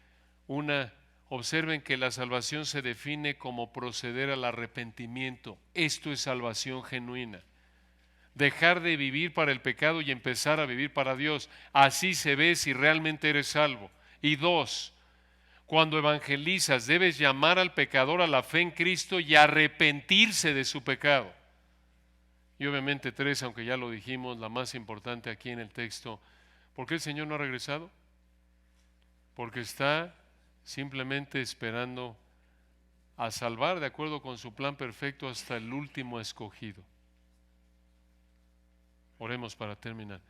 Una, observen que la salvación se define como proceder al arrepentimiento. Esto es salvación genuina. Dejar de vivir para el pecado y empezar a vivir para Dios. Así se ve si realmente eres salvo. Y dos, cuando evangelizas debes llamar al pecador a la fe en Cristo y arrepentirse de su pecado. Y obviamente tres, aunque ya lo dijimos, la más importante aquí en el texto. ¿Por qué el Señor no ha regresado? Porque está simplemente esperando a salvar de acuerdo con su plan perfecto hasta el último escogido. Oremos para terminar.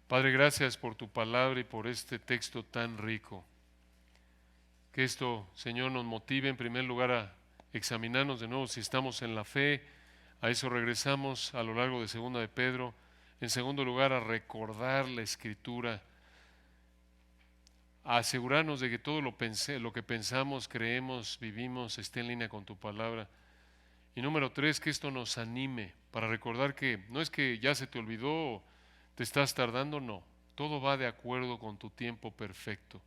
Padre, gracias por tu palabra y por este texto tan rico. Que esto, Señor, nos motive en primer lugar a examinarnos de nuevo si estamos en la fe. A eso regresamos a lo largo de 2 de Pedro. En segundo lugar, a recordar la Escritura, a asegurarnos de que todo lo que pensamos, creemos, vivimos esté en línea con tu palabra. Y número 3, que esto nos anime para recordar que no es que ya se te olvidó, te estás tardando, no. Todo va de acuerdo con tu tiempo perfecto.